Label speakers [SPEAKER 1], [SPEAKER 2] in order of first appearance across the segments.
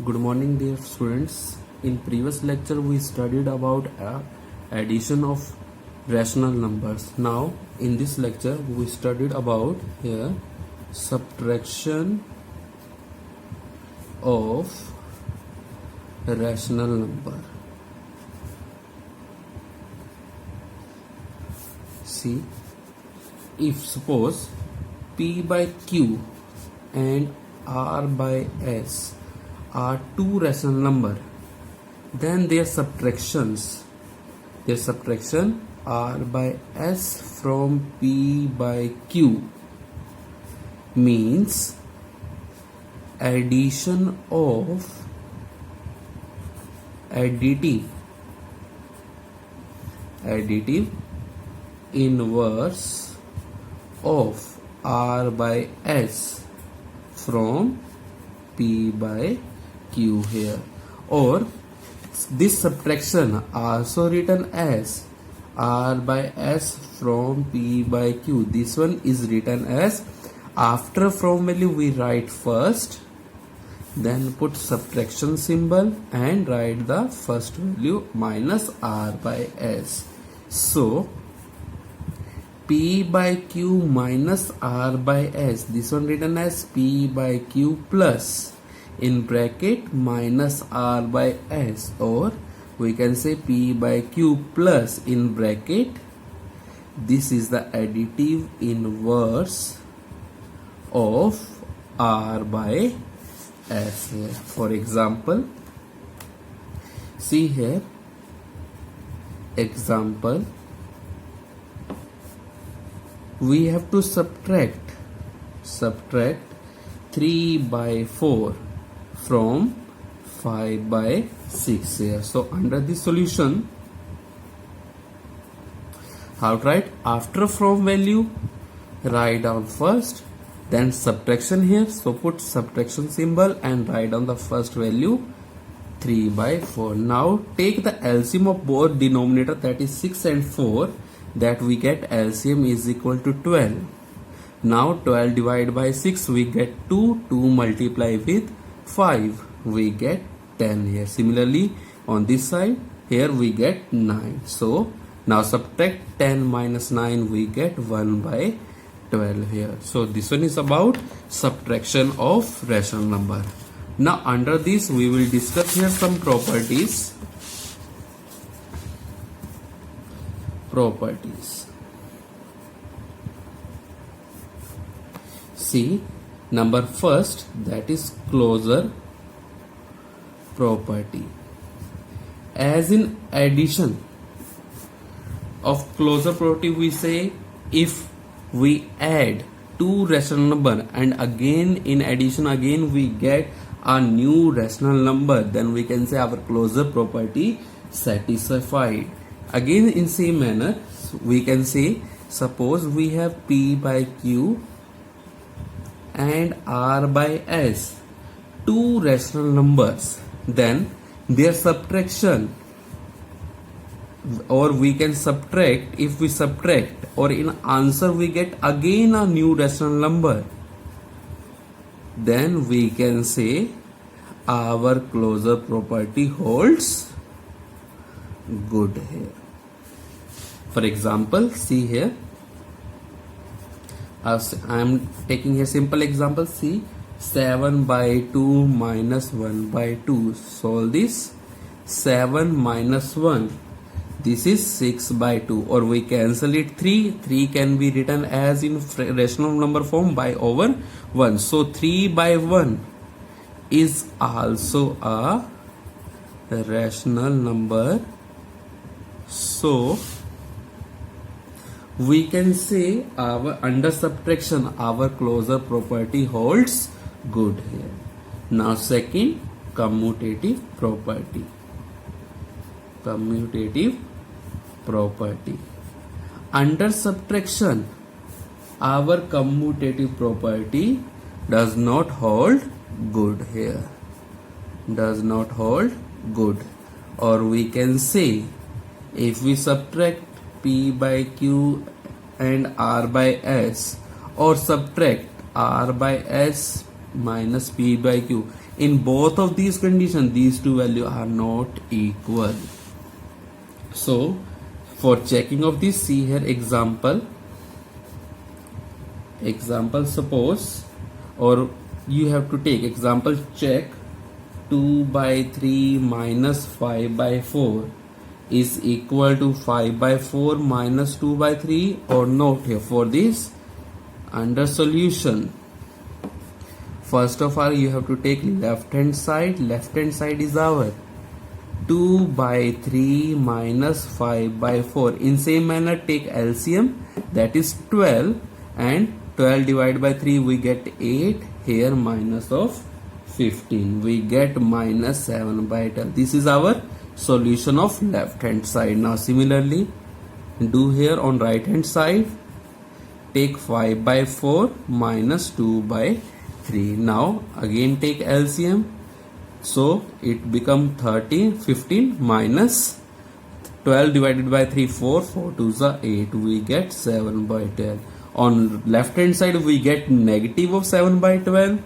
[SPEAKER 1] Good morning, dear students. In previous lecture, we studied about addition of rational numbers. Now, in this lecture, we studied about here subtraction of a rational number. See, if suppose P by Q and R by S are two rational number, then their subtraction R by S from P by Q means addition of additive inverse of R by S from P by Q here, or this subtraction also written as R by S from P by Q. This one is written as after from value we write first, then put subtraction symbol and write the first value minus R by S. So P by Q minus R by S, this one written as P by Q plus in bracket minus R by S, or we can say P by Q plus in bracket. This is the additive inverse of R by S here. For example, see here, example, we have to subtract 3 by 4 from 5 by 6 here. So under the solution, how to write? After from value, write down first, then subtraction here. So put subtraction symbol and write down the first value 3 by 4. Now take the LCM of both denominator, that is 6 and 4, that we get LCM is equal to 12. Now 12 divided by 6 we get 2, 2 multiply with 5 we get 10 here. Similarly on this side here we get 9. So now subtract 10 minus 9 we get 1 by 12 here. So this one is about subtraction of rational number. Now under this we will discuss here some properties. See, number first, that is closure property. As in addition of closure property, we say if we add two rational number and again in addition again we get a new rational number, then we can say our closure property satisfied. Again in same manner we can say, suppose we have P by Q and R by S, two rational numbers, then their subtraction, or we can subtract, if we subtract or in answer we get again a new rational number, then we can say our closure property holds good here. For example, see here, I am taking a simple example. See, 7 by 2 minus 1 by 2. Solve this. 7 minus 1, this is 6 by 2, or we cancel it 3 can be written as in rational number form by over 1. So 3 by 1 is also a rational number. So we can say our under subtraction our closure property holds good here. Now second, commutative property. Under subtraction our commutative property does not hold good here. Or we can say, if we subtract P by Q and R by S, or subtract R by S minus P by Q, In both of these conditions, these two values are not equal. So for checking of this, see here example. Suppose, or you have to take example, check 2 by 3 minus 5 by 4 is equal to 5 by 4 minus 2 by 3 or not. Here for this, under solution, first of all you have to take left hand side. Left hand side is our 2 by 3 minus 5 by 4. In same manner, take LCM, that is 12, and 12 divided by 3 we get 8. Here minus of 15, we get minus 7 by 12. This is our solution of left hand side. Now similarly do here on right hand side. Take 5 by 4 minus 2 by 3. Now again take LCM, so it become 13. 15 minus 12 divided by 3, 4 2s are 8, we get 7 by 12. On left hand side we get negative of 7 by 12,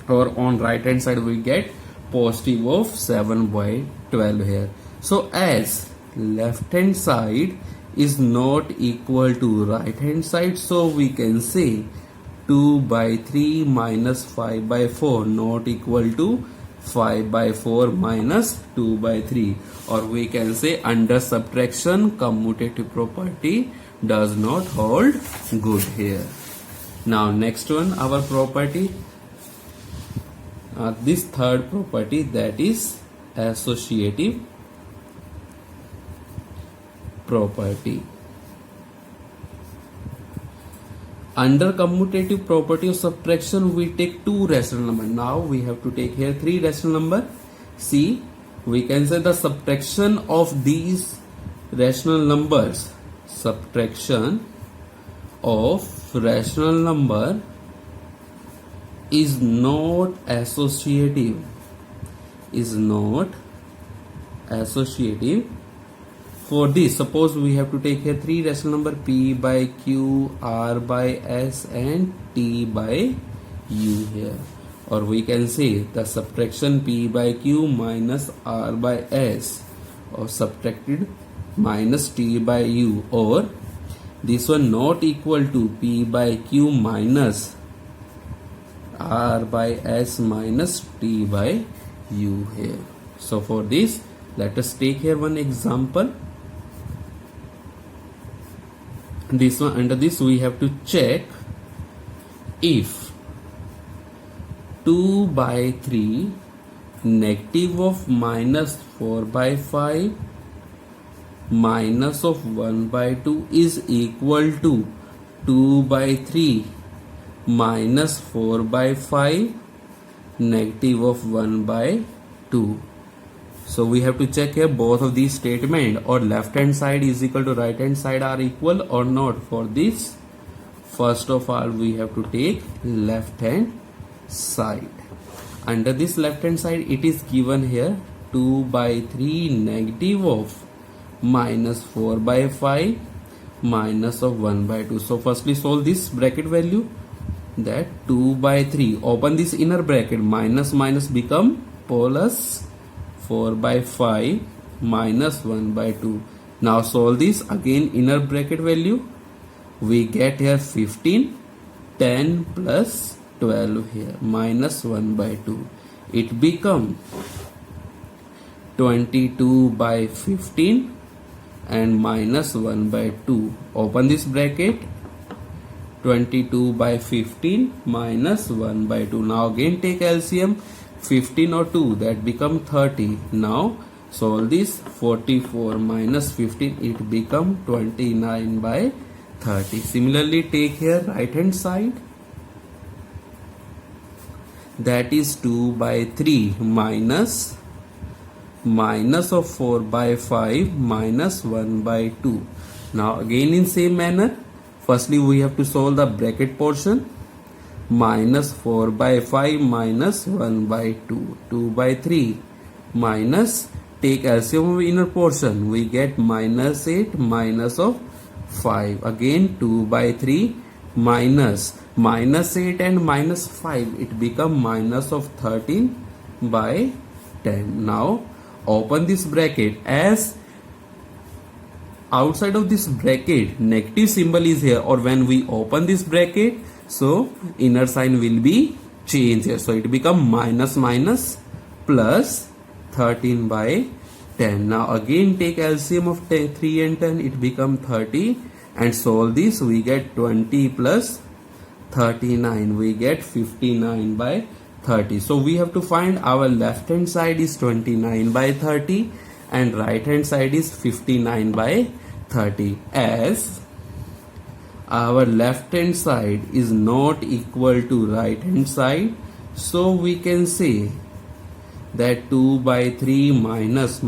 [SPEAKER 1] or on right hand side we get positive of 7 by 12 here. So as left hand side is not equal to right hand side, so we can say 2 by 3 minus 5 by 4 not equal to 5 by 4 minus 2 by 3, or we can say under subtraction commutative property does not hold good here. Now next one, our property, this third property, that is associative property. Under commutative property of subtraction, we take two rational numbers. Now we have to take here three rational number. See, we can say the subtraction of these rational numbers, subtraction of rational number is not associative, For this, suppose we have to take here three rational number, p by q, r by s, and t by u here. Or we can say the subtraction p by q minus r by s, or subtracted minus t by u, or this one not equal to p by q minus r by s minus t by u here. So for this, let us take here one example. This one, under this we have to check if 2 by 3 negative of minus 4 by 5 minus of 1 by 2 is equal to 2 by 3 minus 4 by 5 negative of 1 by 2. So we have to check here both of these statement, or left hand side is equal to right hand side are equal or not. For this, first of all we have to take left hand side. Under this left hand side, it is given here 2 by 3 negative of minus 4 by 5 minus of 1 by 2. So firstly solve this bracket value, that 2 by 3, open this inner bracket, minus minus become plus 4 by 5 minus 1 by 2. Now solve this, again inner bracket value, we get here 15, 10 plus 12 here, minus 1 by 2. It become 22 by 15 and minus 1 by 2. Open this bracket, 22 by 15 minus 1 by 2. Now again take LCM, 15 or 2, that become 30. Now solve this, 44 minus 15, it become 29 by 30. Similarly take here right hand side, that is 2 by 3 minus of 4 by 5 minus 1 by 2. Now again in same manner, firstly we have to solve the bracket portion, minus 4 by 5 minus 1 by 2, 2 by 3 minus, take LCM of inner portion, we get minus 8 minus of 5, again 2 by 3 minus 8 and minus 5, it become minus of 13 by 10. Now open this bracket. As outside of this bracket negative symbol is here, or when we open this bracket, so inner sign will be changed here. So it become minus minus plus 13 by 10. Now again take LCM of 3 and 10, it become 30, and solve this, we get 20 plus 39, we get 59 by 30. So we have to find our left hand side is 29 by 30 and right hand side is 59 by 30. As our left hand side is not equal to right hand side, so we can say that 2 by 3 minus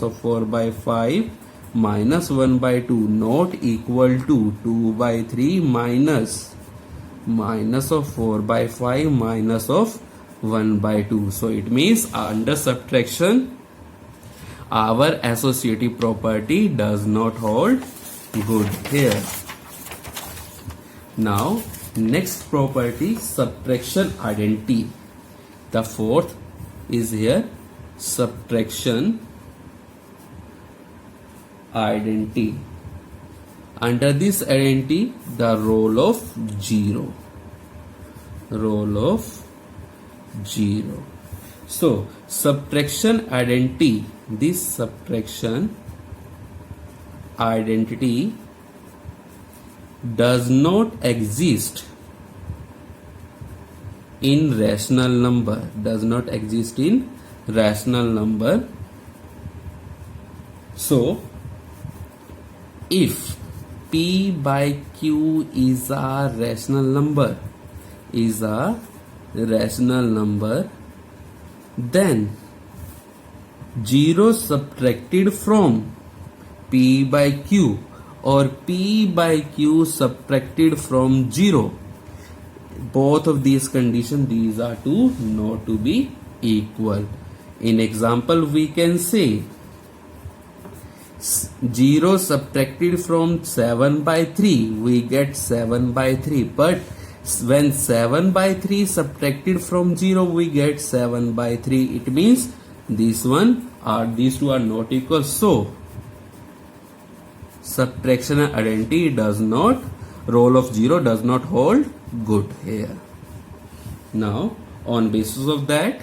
[SPEAKER 1] of 4 by 5 minus 1 by 2 not equal to 2 by 3 minus of 4 by 5 minus of 1 by 2. So it means under subtraction our associative property does not hold good here. Now next property, subtraction identity. The fourth is here, subtraction identity. Under this identity, the role of 0. So subtraction identity, this subtraction identity does not exist in rational number, So if P by Q is a rational number, then 0 subtracted from P by Q or P by Q subtracted from 0, both of these conditions, these are not to be equal. In example, we can say 0 subtracted from 7 by 3, we get 7 by 3. But when 7 by 3 subtracted from 0, we get 7 by 3. It means these two are not equal. So subtraction identity does not, role of 0 does not hold good here. Now on basis of that,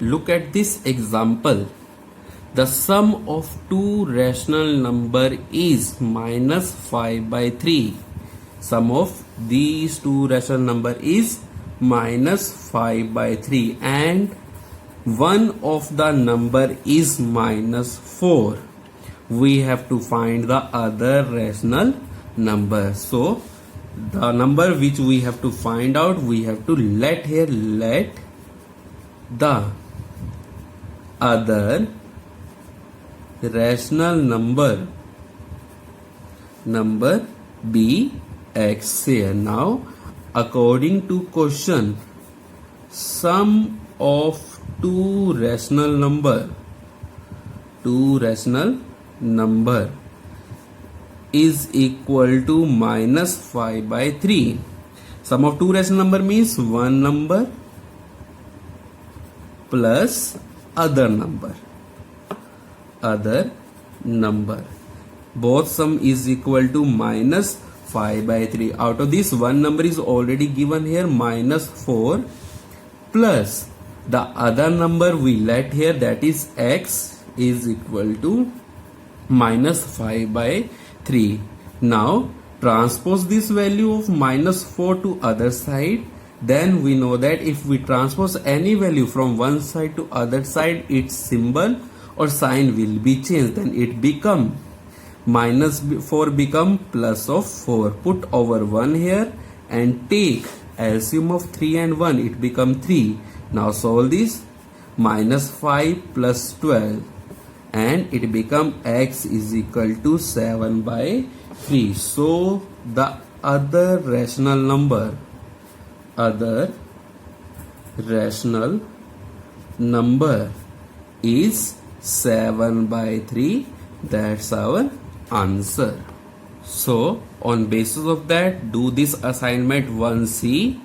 [SPEAKER 1] look at this example. The sum of two rational number is minus 5 by 3. Sum of these two rational number is minus 5 by 3 and one of the number is minus 4. We have to find the other rational number. So the number which we have to find out, we have to let the other rational number be x here. Now according to question, sum of two rational number is equal to minus 5 by 3. Sum of two rational number means one number plus other number. Both sum is equal to minus 5 by 3. Out of this, one number is already given here, minus 4, plus the other number we let here, that is x, is equal to minus 5 by 3. Now transpose this value of minus 4 to other side. Then we know that if we transpose any value from one side to other side, its symbol or sign will be changed. Then it become minus 4 become plus of 4. Put over 1 here and take LCM of 3 and 1, it become 3. Now solve this, minus 5 plus 12 and it become x is equal to 7 by 3. So the other rational number is 7 by 3. That's our answer. So on basis of that, do this assignment 1C.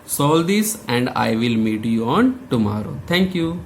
[SPEAKER 1] solve this and I will meet you on tomorrow. Thank you.